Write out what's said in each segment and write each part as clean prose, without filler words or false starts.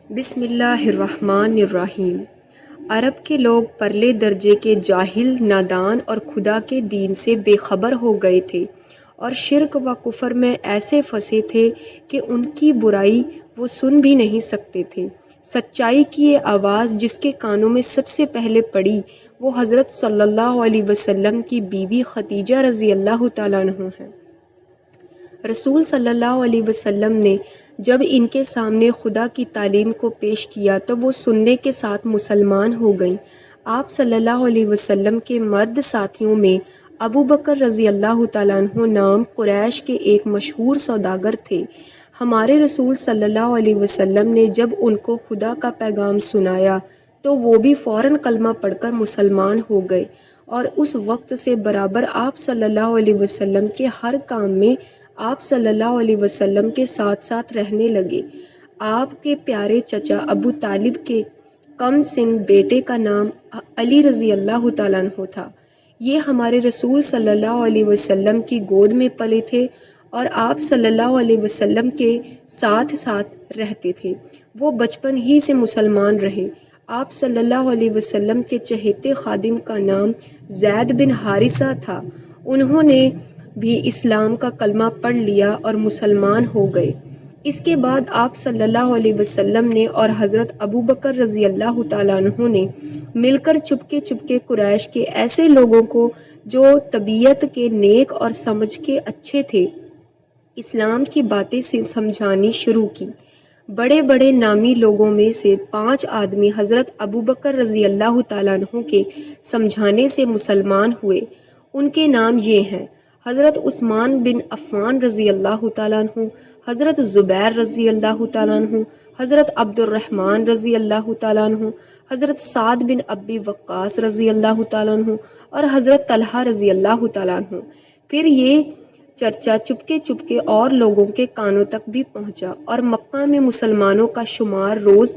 بسم اللہ الرحمن الرحیم۔ عرب کے لوگ پرلے درجے کے جاہل، نادان اور خدا کے دین سے بے خبر ہو گئے تھے اور شرک و کفر میں ایسے پھنسے تھے کہ ان کی برائی وہ سن بھی نہیں سکتے تھے۔ سچائی کی یہ آواز جس کے کانوں میں سب سے پہلے پڑی وہ حضرت صلی اللہ علیہ وسلم کی بیوی خدیجہ رضی اللہ تعالیٰ عنہ ہے۔ رسول صلی اللہ علیہ وسلم نے جب ان کے سامنے خدا کی تعلیم کو پیش کیا تو وہ سننے کے ساتھ مسلمان ہو گئیں۔ آپ صلی اللہ علیہ وسلم کے مرد ساتھیوں میں ابو بکر رضی اللہ تعالیٰ عنہ نام قریش کے ایک مشہور سوداگر تھے۔ ہمارے رسول صلی اللہ علیہ وسلم نے جب ان کو خدا کا پیغام سنایا تو وہ بھی فوراً کلمہ پڑھ کر مسلمان ہو گئے اور اس وقت سے برابر آپ صلی اللہ علیہ وسلم کے ہر کام میں آپ صلی اللہ علیہ وسلم کے ساتھ ساتھ رہنے لگے۔ آپ کے پیارے چچا ابو طالب کے کم سن بیٹے کا نام علی رضی اللہ تعالیٰ عنہ تھا۔ یہ ہمارے رسول صلی اللہ علیہ وسلم کی گود میں پلے تھے اور آپ صلی اللہ علیہ وسلم کے ساتھ ساتھ رہتے تھے۔ وہ بچپن ہی سے مسلمان رہے۔ آپ صلی اللہ علیہ وسلم کے چہیتے خادم کا نام زید بن حارثہ تھا۔ انہوں نے بھی اسلام کا کلمہ پڑھ لیا اور مسلمان ہو گئے۔ اس کے بعد آپ صلی اللہ علیہ وسلم نے اور حضرت ابو بکر رضی اللہ تعالیٰ عنہ نے مل کر چپکے قریش کے ایسے لوگوں کو جو طبیعت کے نیک اور سمجھ کے اچھے تھے اسلام کی باتیں سمجھانی شروع کی۔ بڑے بڑے نامی لوگوں میں سے 5 آدمی حضرت ابو بکر رضی اللہ تعالیٰ عنہ کے سمجھانے سے مسلمان ہوئے۔ ان کے نام یہ ہیں: حضرت عثمان بن عفان رضی اللہ تعالیٰ عنہ، حضرت زبیر رضی اللہ تعالیٰ عنہ، حضرت عبد الرحمن رضی اللہ تعالیٰ عنہ، حضرت سعد بن ابی وقاص رضی اللہ تعالیٰ عنہ اور حضرت طلحہ رضی اللہ تعالیٰ عنہ۔ پھر یہ چرچا چپکے اور لوگوں کے کانوں تک بھی پہنچا اور مکہ میں مسلمانوں کا شمار روز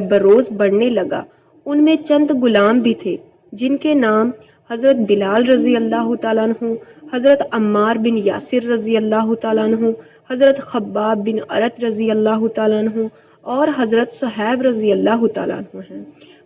بروز بڑھنے لگا۔ ان میں چند غلام بھی تھے جن کے نام حضرت بلال رضی اللہ تعالیٰ عنہ، حضرت عمار بن یاسر رضی اللہ تعالیٰ عنہ، حضرت خباب بن ارت رضی اللہ تعالیٰ عنہ اور حضرت صہیب رضی اللہ تعالیٰ عنہ ہیں۔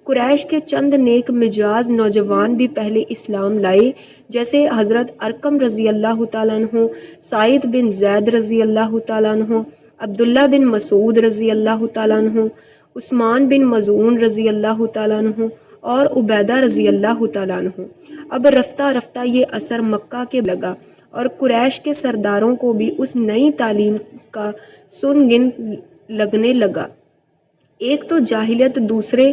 قریش کے چند نیک مزاج نوجوان بھی پہلے اسلام لائے، جیسے حضرت ارقم رضی اللہ تعالیٰ عنہ، سعید بن زید رضی اللہ تعالیٰ عنہ، عبداللہ بن مسعود رضی اللہ تعالیٰ عنہ، عثمان بن مظعون رضی اللہ تعالیٰ عنہ اور عبیدہ رضی اللہ تعالیٰ عنہ۔ اب رفتہ رفتہ یہ اثر مکہ کے لگا اور قریش کے سرداروں کو بھی اس نئی تعلیم کا سنگن لگنے لگا۔ ایک تو جاہلیت، دوسرے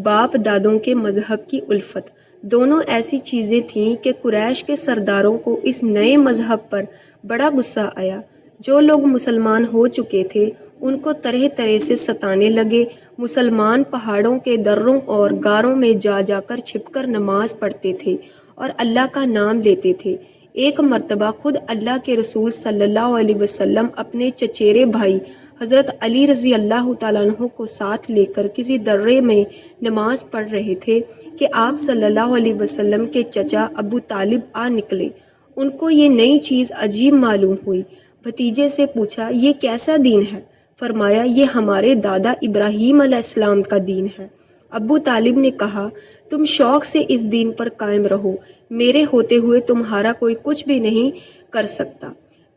باپ دادوں کے مذہب کی الفت، دونوں ایسی چیزیں تھیں کہ قریش کے سرداروں کو اس نئے مذہب پر بڑا غصہ آیا۔ جو لوگ مسلمان ہو چکے تھے ان کو طرح طرح سے ستانے لگے۔ مسلمان پہاڑوں کے دروں اور غاروں میں جا کر چھپ کر نماز پڑھتے تھے اور اللہ کا نام لیتے تھے۔ ایک مرتبہ خود اللہ کے رسول صلی اللہ علیہ وسلم اپنے چچیرے بھائی حضرت علی رضی اللہ تعالیٰ عنہ کو ساتھ لے کر کسی درے میں نماز پڑھ رہے تھے کہ آپ صلی اللہ علیہ وسلم کے چچا ابو طالب آ نکلے۔ ان کو یہ نئی چیز عجیب معلوم ہوئی۔ بھتیجے سے پوچھا، یہ کیسا دین ہے؟ فرمایا، یہ ہمارے دادا ابراہیم علیہ السلام کا دین ہے۔ ابو طالب نے کہا، تم شوق سے اس دین پر قائم رہو، میرے ہوتے ہوئے تمہارا کوئی کچھ بھی نہیں کر سکتا۔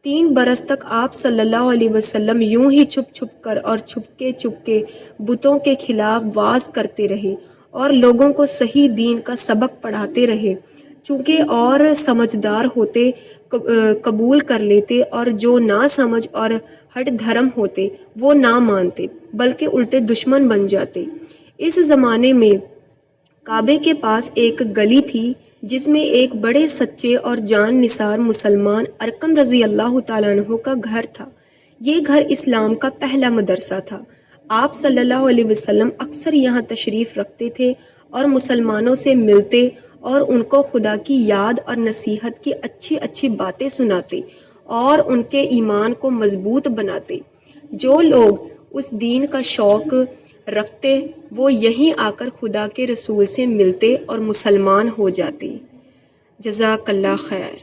3 برس تک آپ صلی اللہ علیہ وسلم یوں ہی چھپ کر اور چپکے بتوں کے خلاف واز کرتے رہے اور لوگوں کو صحیح دین کا سبق پڑھاتے رہے۔ چونکہ اور سمجھدار ہوتے قبول کر لیتے اور جو نہ سمجھ اور ہٹ دھرم ہوتے وہ نہ مانتے بلکہ الٹے دشمن بن جاتے۔ اس زمانے میں کعبے کے پاس ایک گلی تھی جس میں ایک بڑے سچے اور جان نثار مسلمان ارقم رضی اللہ تعالیٰ عنہ کا گھر تھا۔ یہ گھر اسلام کا پہلا مدرسہ تھا۔ آپ صلی اللہ علیہ وسلم اکثر یہاں تشریف رکھتے تھے اور مسلمانوں سے ملتے اور ان کو خدا کی یاد اور نصیحت کی اچھی باتیں سناتے اور ان کے ایمان کو مضبوط بناتے۔ جو لوگ اس دین کا شوق رکھتے وہ یہیں آ کر خدا کے رسول سے ملتے اور مسلمان ہو جاتے۔ جزاک اللہ خیر۔